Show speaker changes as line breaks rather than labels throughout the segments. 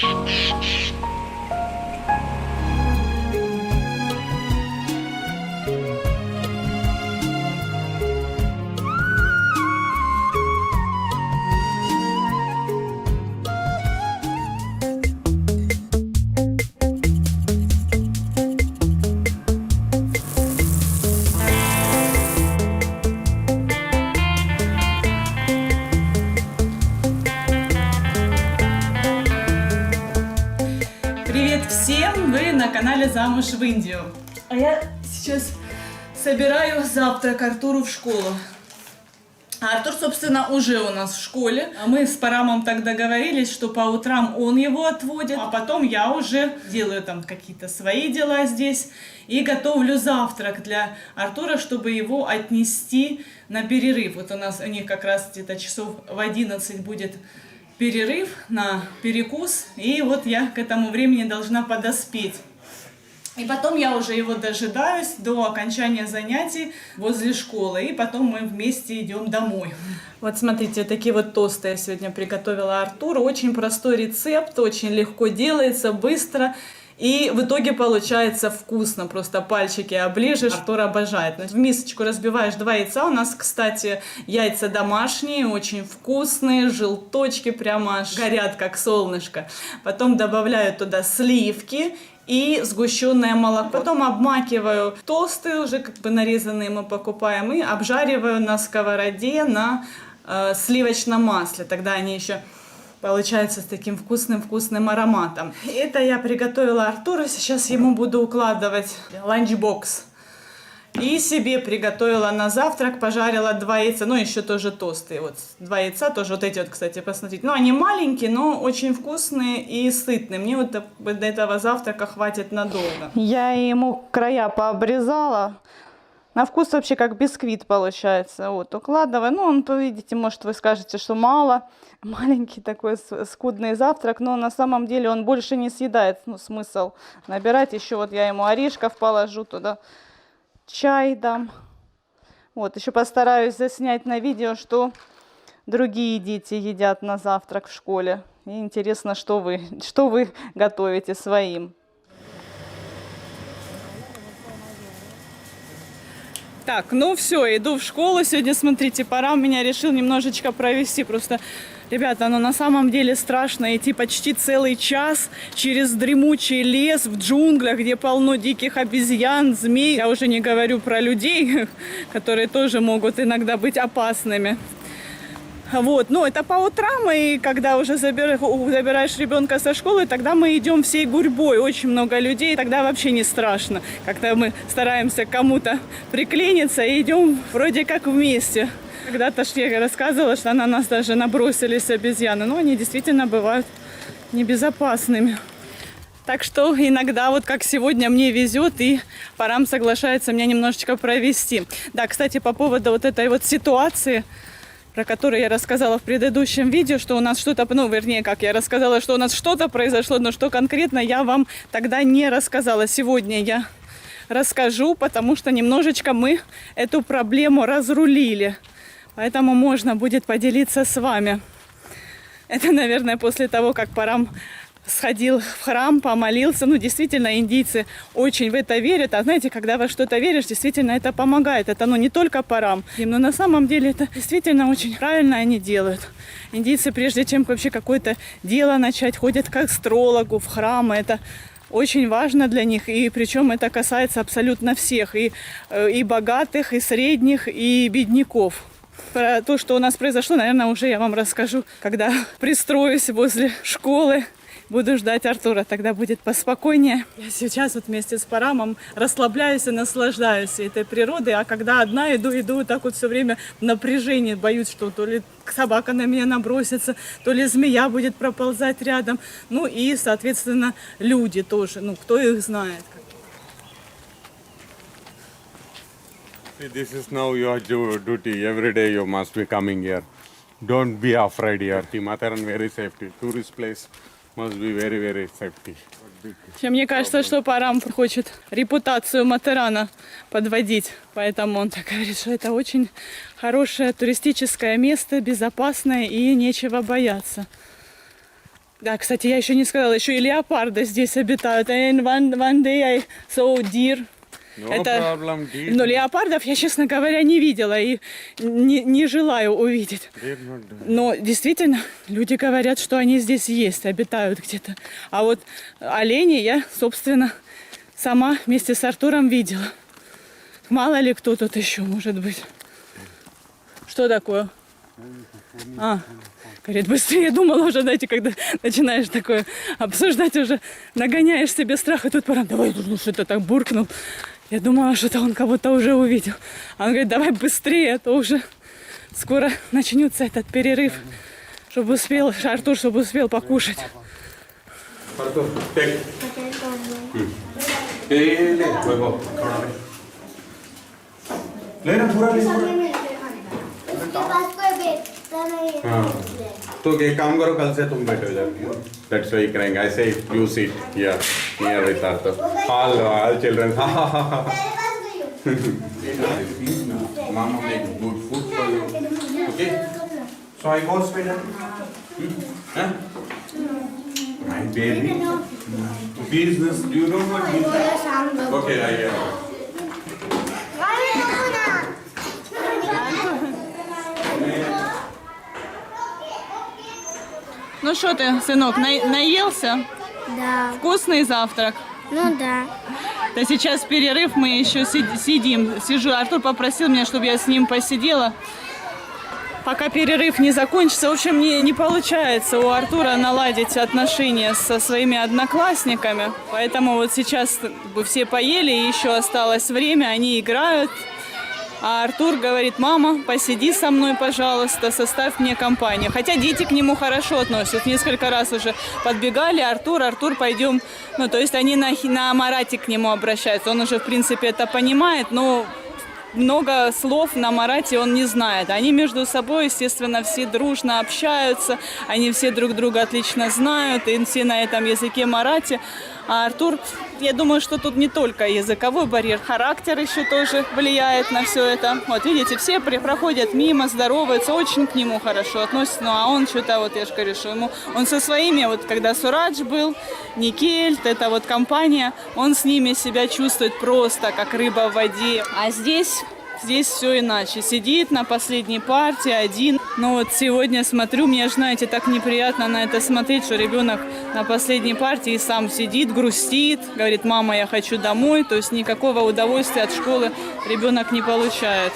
Привет всем! Вы на канале «Замуж в Индию». А я сейчас собираю завтрак Артуру в школу. А Артур, собственно, уже у нас в школе. А мы с Парамом так договорились, что по утрам он его отводит, а потом я уже делаю там какие-то свои дела здесь и готовлю завтрак для Артура, чтобы его отнести на перерыв. Вот у них как раз где-то часов в 11 будет перерыв на перекус, и вот я к этому времени должна подоспеть. И потом я уже его дожидаюсь до окончания занятий возле школы, и потом мы вместе идем домой. Вот смотрите, такие вот тосты я сегодня приготовила Артуру. Очень простой рецепт, очень легко делается, быстро. И в итоге получается вкусно, просто пальчики оближешь, Артур обожает. В мисочку разбиваешь 2 яйца, у нас, кстати, яйца домашние, очень вкусные, желточки прямо аж горят, как солнышко. Потом добавляю туда сливки и сгущенное молоко. Потом обмакиваю тосты, уже как бы нарезанные мы покупаем, и обжариваю на сковороде на сливочном масле. Тогда они еще получается с таким вкусным ароматом. Это я приготовила Артуру. Сейчас ему буду укладывать ланчбокс. И себе приготовила на завтрак, пожарила 2 яйца, ну еще тоже тосты. Вот 2 яйца тоже, вот эти вот, кстати, посмотрите. Ну они маленькие, но очень вкусные и сытные. Мне вот до этого завтрака хватит надолго. Я ему края пообрезала. На вкус вообще как бисквит получается. Вот, укладываю. Ну, он, видите, может, вы скажете, что мало. Маленький такой скудный завтрак, но на самом деле он больше не съедает. Ну, смысл набирать. Еще вот я ему орешков положу туда. Чай дам. Вот, еще постараюсь заснять на видео, что другие дети едят на завтрак в школе. И интересно, что вы готовите своим. Так, ну все, иду в школу. Сегодня, смотрите, Парам меня решил немножечко провести. Просто, ребята, ну на самом деле страшно идти почти целый час через дремучий лес в джунглях, где полно диких обезьян, змей. Я уже не говорю про людей, которые тоже могут иногда быть опасными. Вот, ну это по утрам, и когда уже забираешь ребенка со школы, тогда мы идем всей гурьбой, очень много людей, тогда вообще не страшно. Когда мы стараемся кому-то приклеиться и идем вроде как вместе. Когда-то я рассказывала, что на нас даже набросились обезьяны, но они действительно бывают небезопасными. Так что иногда, вот как сегодня, мне везет, и Парам соглашается меня немножечко провести. Да, кстати, по поводу вот этой вот ситуации, про которую я рассказала в предыдущем видео, что у нас что-то, ну, вернее, как я рассказала, что у нас что-то произошло, но что конкретно я вам тогда не рассказала. Сегодня я расскажу, потому что немножечко мы эту проблему разрулили. Поэтому можно будет поделиться с вами. Это, наверное, после того, как Парам сходил в храм, помолился. Ну, действительно, индийцы очень в это верят. А знаете, когда во что-то веришь, действительно это помогает. Это, ну, не только Парам, но на самом деле это действительно очень правильно они делают. Индийцы, прежде чем вообще какое-то дело начать, ходят к астрологу, в храм. Это очень важно для них. И причем это касается абсолютно всех. И богатых, и средних, и бедняков. Про то, что у нас произошло, наверное, уже я вам расскажу, когда пристроюсь возле школы. Буду ждать Артура, тогда будет поспокойнее. Я сейчас вот вместе с Парамом расслабляюсь и наслаждаюсь этой природой, а когда одна иду, так вот все время в напряжении, боюсь, что то ли собака на меня набросится, то ли змея будет проползать рядом. Ну и, соответственно, люди тоже, ну кто их знает.
This is now your duty. Every day you must be coming here. Don't be afraid here. Matharan very safety. Tourist place must be very, very safety.
Мне кажется, что Парам хочет репутацию Матарана подводить. Поэтому он так говорит, что это очень хорошее туристическое место, безопасное и нечего бояться. Да, кстати, я еще не сказала, еще и леопарды здесь обитают. And one day I saw deer.
No problem, deer.
Но леопардов я, честно говоря, не видела и не желаю увидеть.
Deer not there.
Но действительно, люди говорят, что они здесь есть, обитают где-то. А вот оленей я, собственно, сама вместе с Артуром видела. Мало ли кто тут еще может быть. Что такое? Говорит, быстрее. Думала уже, знаете, когда начинаешь такое обсуждать, уже нагоняешь себе страх, и тут пора, давай, ну что-то так буркнул. Я думала, что-то он кого-то уже увидел. А он говорит, давай быстрее, а то уже скоро начнется этот перерыв, чтобы успел, Артур, чтобы успел покушать.
Arthur, take. ले वैभव थोड़ा ले ना पूरा ले हाँ तो एक काम करो कल से तुम बैठे हो जाती हो दैट्स व्हाई करेंगे ऐसे you seat here near with Arthur all children हा हा हा mama make good food for you okay so I go Sweden huh my baby business do you know what business okay I get
Ну что ты, сынок, наелся?
Да.
Вкусный завтрак?
Ну да.
Да сейчас перерыв, мы еще сидим. Сижу, Артур попросил меня, чтобы я с ним посидела, пока перерыв не закончится. В общем, не получается у Артура наладить отношения со своими одноклассниками. Поэтому вот сейчас все поели, и еще осталось время, они играют. А Артур говорит, мама, посиди со мной, пожалуйста, составь мне компанию. Хотя дети к нему хорошо относятся. Несколько раз уже подбегали, Артур, пойдем. Ну, то есть они на Марате к нему обращаются. Он уже, в принципе, это понимает, но много слов на Марате он не знает. Они между собой, естественно, все дружно общаются. Они все друг друга отлично знают. И все на этом языке Марате. А Артур, я думаю, что тут не только языковой барьер, характер еще тоже влияет на все это. Вот видите, все проходят мимо, здороваются, очень к нему хорошо относятся. Ну а он что-то, вот я же говорю, что ему, он со своими, вот когда Сурадж был, Никель, это вот компания, он с ними себя чувствует просто как рыба в воде. А здесь все иначе. Сидит на последней партии один. Но вот сегодня смотрю, мне, знаете, так неприятно на это смотреть, что ребенок на последней партии сам сидит, грустит, говорит, мама, я хочу домой. То есть никакого удовольствия от школы ребенок не получает.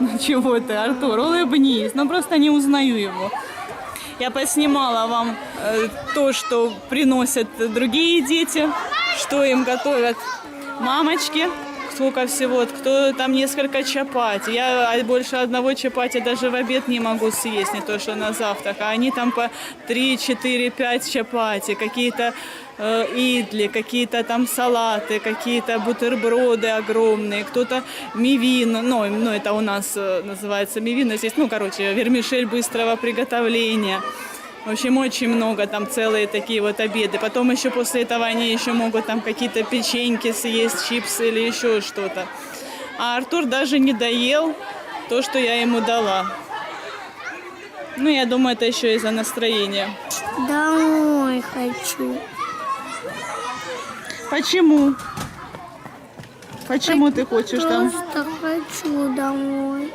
Ну чего ты, Артур, улыбнись, ну просто не узнаю его. Я поснимала вам то, что приносят другие дети, что им готовят мамочки. Сколько всего, кто там несколько чапати. Я больше одного чапати даже в обед не могу съесть, не то что на завтрак. А они там по 3, 4, 5 чапати, какие-то идли, какие-то там салаты, какие-то бутерброды огромные, кто-то мивину, ну это у нас называется мивина здесь, ну короче, вермишель быстрого приготовления. В общем, очень много, там целые такие вот обеды. Потом еще после этого они еще могут там какие-то печеньки съесть, чипсы или еще что-то. А Артур даже не доел то, что я ему дала. Ну, я думаю, это еще из-за настроения.
Домой хочу.
Почему? Почему ты хочешь там?
Просто хочу домой.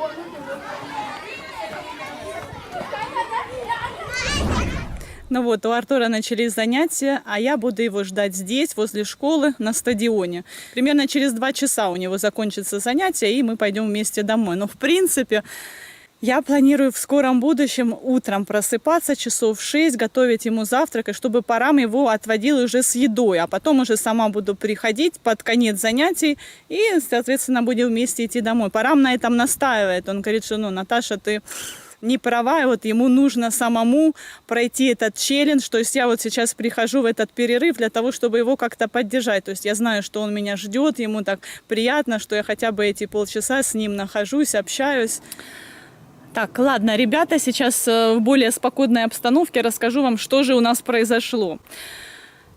Ну вот, у Артура начались занятия, а я буду его ждать здесь, возле школы, на стадионе. Примерно через 2 часа у него закончится занятие, и мы пойдем вместе домой. Но, в принципе, я планирую в скором будущем утром просыпаться часов в 6, готовить ему завтрак, и чтобы Парам его отводил уже с едой. А потом уже сама буду приходить под конец занятий, и, соответственно, будем вместе идти домой. Парам на этом настаивает. Он говорит, что, Наташа, ты не права, и вот ему нужно самому пройти этот челлендж. То есть я вот сейчас прихожу в этот перерыв для того, чтобы его как-то поддержать. То есть я знаю, что он меня ждет, ему так приятно, что я хотя бы эти полчаса с ним нахожусь, общаюсь. Так, ладно, ребята, сейчас в более спокойной обстановке расскажу вам, что же у нас произошло.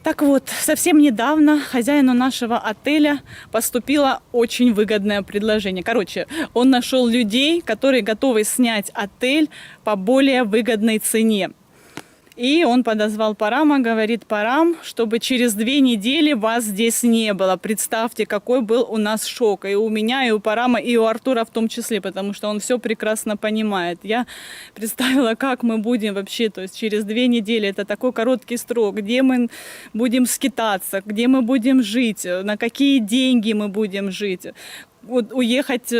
Так вот, совсем недавно хозяину нашего отеля поступило очень выгодное предложение. Короче, он нашел людей, которые готовы снять отель по более выгодной цене. И он подозвал Парама, говорит: Парам, чтобы через 2 недели вас здесь не было. Представьте, какой был у нас шок. И у меня, и у Парама, и у Артура в том числе, потому что он все прекрасно понимает. Я представила, как мы будем вообще, то есть через 2 недели, это такой короткий срок, где мы будем скитаться, где мы будем жить, на какие деньги мы будем жить. Вот уехать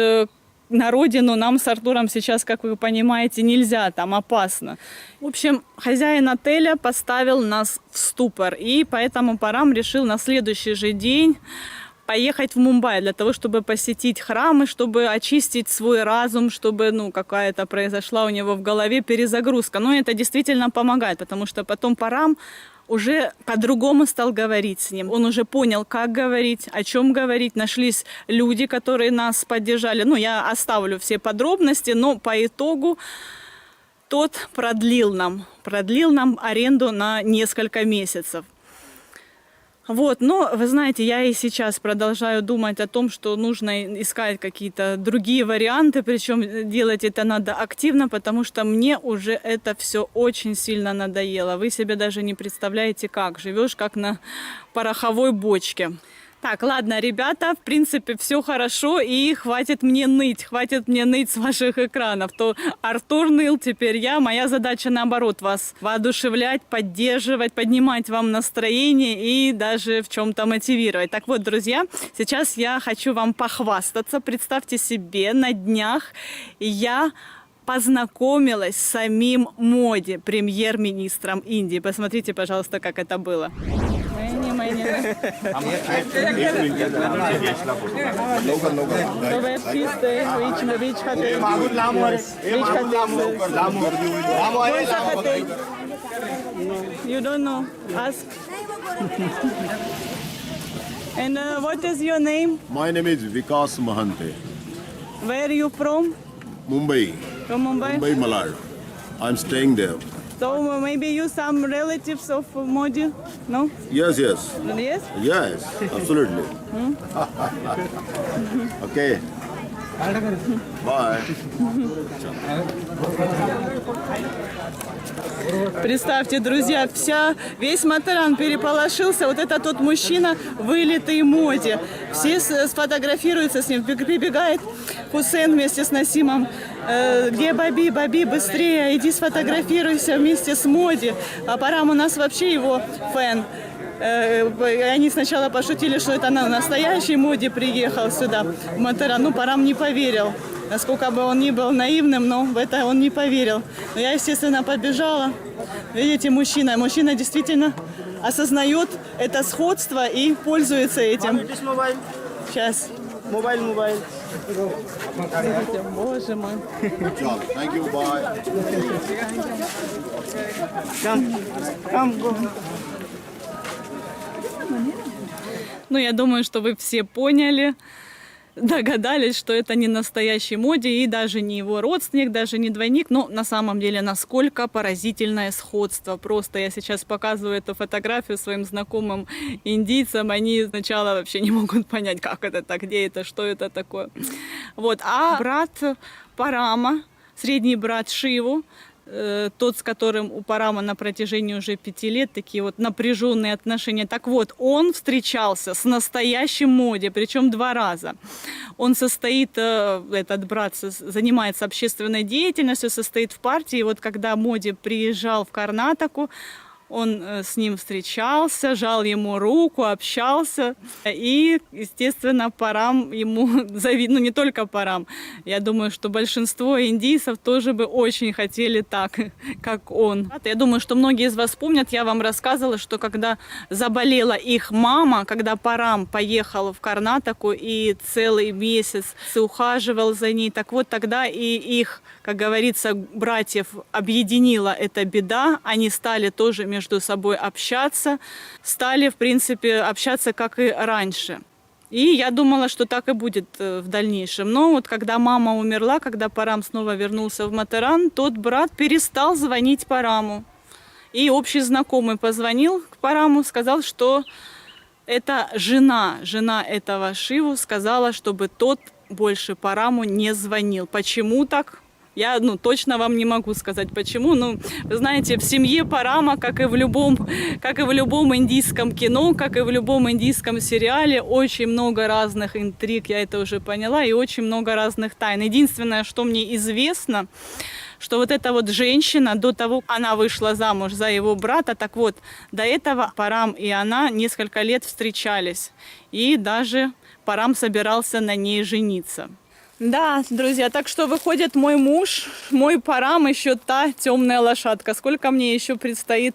на родину нам с Артуром сейчас, как вы понимаете, нельзя, там опасно. В общем, хозяин отеля поставил нас в ступор, и поэтому Парам решил на следующий же день поехать в Мумбай для того, чтобы посетить храмы, чтобы очистить свой разум, чтобы, какая-то произошла у него в голове перезагрузка. Но это действительно помогает, потому что потом Парам уже по-другому стал говорить с ним. Он уже понял, как говорить, о чем говорить. Нашлись люди, которые нас поддержали. Я оставлю все подробности, но по итогу тот продлил нам аренду на несколько месяцев. Вот, но вы знаете, я и сейчас продолжаю думать о том, что нужно искать какие-то другие варианты, причем делать это надо активно, потому что мне уже это все очень сильно надоело. Вы себе даже не представляете, как живешь, как на пороховой бочке. Так, ладно, ребята, в принципе, все хорошо, и хватит мне ныть с ваших экранов. То Артур ныл, теперь я. Моя задача, наоборот, вас воодушевлять, поддерживать, поднимать вам настроение и даже в чем-то мотивировать. Так вот, друзья, сейчас я хочу вам похвастаться. Представьте себе, на днях я познакомилась с самим Моди, премьер-министром Индии. Посмотрите, пожалуйста, как это было. You don't know? Ask. And what is your name?
My name is Vikas Mahante,
Where are you from?
Mumbai,
From Mumbai?
Mumbai Malad. I'm staying there.
So maybe you some relatives of Modi? No?
Yes, yes,
Yes?
yes, absolutely. Okay. Bye.
Представьте, друзья, весь Матаран переполошился. Вот это тот мужчина, вылитый Моди. Все сфотографируются с ним. Прибегает Хусейн вместе с Насимом. Где Баби? Баби, быстрее, иди сфотографируйся вместе с Моди. А Парам у нас вообще его фэн. Они сначала пошутили, что это настоящий Моди приехал сюда, в Матаран. Парам не поверил. Насколько бы он ни был наивным, но в это он не поверил. Но я, естественно, побежала. Видите, мужчина действительно осознает это сходство и пользуется этим. Сейчас. Мобайл. Боже мой.
Job. Thank you. Bye.
Come, go. Я думаю, что вы все поняли, догадались, что это не настоящий Моди и даже не его родственник, даже не двойник. Но на самом деле, насколько поразительное сходство. Просто я сейчас показываю эту фотографию своим знакомым индийцам. Они сначала вообще не могут понять, как это так, где это, что это такое. Вот. А брат Парама, средний брат Шиву, тот, с которым у Парама на протяжении уже 5 лет такие вот напряженные отношения. Так вот, он встречался с настоящим Моди, причем 2 раза. Он этот брат занимается общественной деятельностью, состоит в партии. И вот когда Моди приезжал в Карнатаку, он с ним встречался, жал ему руку, общался. И, естественно, Парам ему завидовал, не только Парам. Я думаю, что большинство индийцев тоже бы очень хотели так, как он. Я думаю, что многие из вас помнят, я вам рассказывала, что когда заболела их мама, когда Парам поехал в Карнатаку и целый месяц ухаживал за ней, так вот тогда и их, как говорится, братьев объединила эта беда. Они стали тоже между собой общаться, стали, в принципе, общаться, как и раньше. И я думала, что так и будет в дальнейшем. Но вот когда мама умерла, когда Парам снова вернулся в Матаран, тот брат перестал звонить Параму. И общий знакомый позвонил к Параму, сказал, что это жена этого Шиву сказала, чтобы тот больше Параму не звонил. Почему так? Я, точно вам не могу сказать, почему. Ну, вы знаете, в семье Парама, как и в любом индийском кино, как и в любом индийском сериале, очень много разных интриг, я это уже поняла, и очень много разных тайн. Единственное, что мне известно, что вот эта вот женщина, до того, как она вышла замуж за его брата, так вот, до этого Парам и она несколько лет встречались. И даже Парам собирался на ней жениться. Да, друзья, так что выходит мой муж, мой Парам, еще та темная лошадка. Сколько мне еще предстоит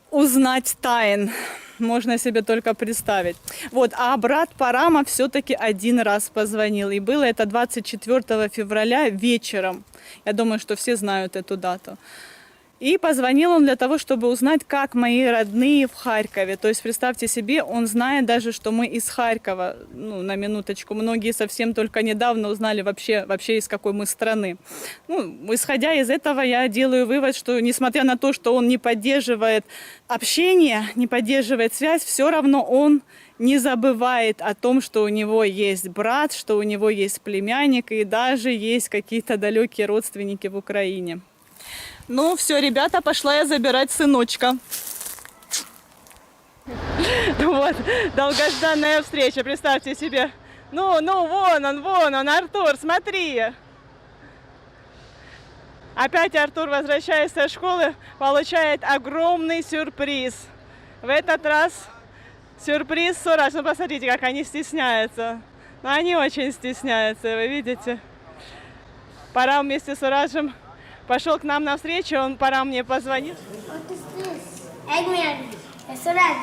узнать тайн, можно себе только представить. Вот, а брат Парама все-таки один раз позвонил. И было это 24 февраля вечером. Я думаю, что все знают эту дату. И позвонил он для того, чтобы узнать, как мои родные в Харькове. То есть, представьте себе, он знает даже, что мы из Харькова. Ну, на минуточку, многие совсем только недавно узнали вообще из какой мы страны. Ну, исходя из этого, я делаю вывод, что несмотря на то, что он не поддерживает общение, не поддерживает связь, все равно он не забывает о том, что у него есть брат, что у него есть племянник и даже есть какие-то далекие родственники в Украине. Ну все, ребята, пошла я забирать сыночка. Вот, долгожданная встреча, представьте себе. Ну, вон он, Артур, смотри. Опять Артур, возвращаясь со школы, получает огромный сюрприз. В этот раз сюрприз Сураж. Ну, посмотрите, как они стесняются. Ну, они очень стесняются, вы видите. Парам вместе с Суражем пошел к нам навстречу, он Парам мне позвонил.
Egy minut. Сураж.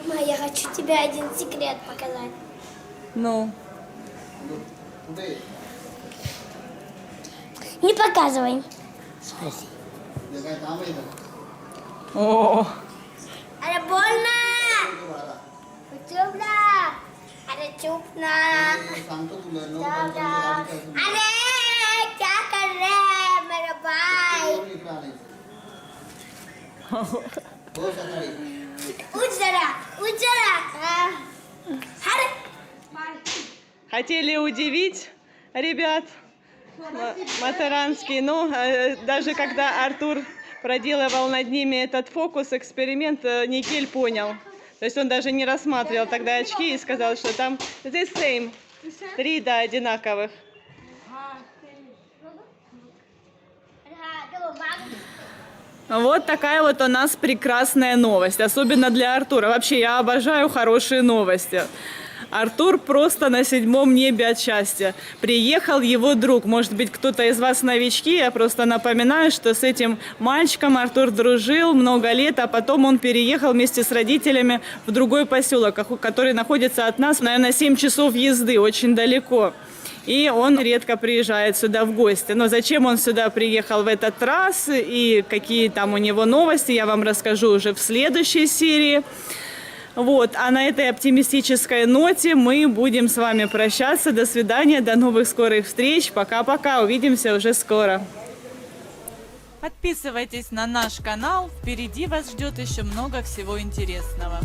Мама, я хочу тебе один секрет показать.
Ну.
Не показывай.
О.
अरे बोलना चुप ना अरे चुप ना अरे क्या कर रहे हैं मेरे भाई उठ जरा अरे
Хотели удивить ребят Матаранский, но даже когда Артур проделывал над ними этот фокус, эксперимент, Никель понял. То есть он даже не рассматривал тогда очки и сказал, что там the same, 3, да, одинаковых. Вот такая вот у нас прекрасная новость, особенно для Артура. Вообще, я обожаю хорошие новости. Артур просто на 7-м небе от счастья. Приехал его друг. Может быть, кто-то из вас новички. Я просто напоминаю, что с этим мальчиком Артур дружил много лет, а потом он переехал вместе с родителями в другой поселок, который находится от нас, наверное, 7 часов езды, очень далеко. И он редко приезжает сюда в гости. Но зачем он сюда приехал в этот раз и какие там у него новости, я вам расскажу уже в следующей серии. Вот, а на этой оптимистической ноте мы будем с вами прощаться. До свидания, до новых скорых встреч. Пока-пока, увидимся уже скоро. Подписывайтесь на наш канал, впереди вас ждет еще много всего интересного.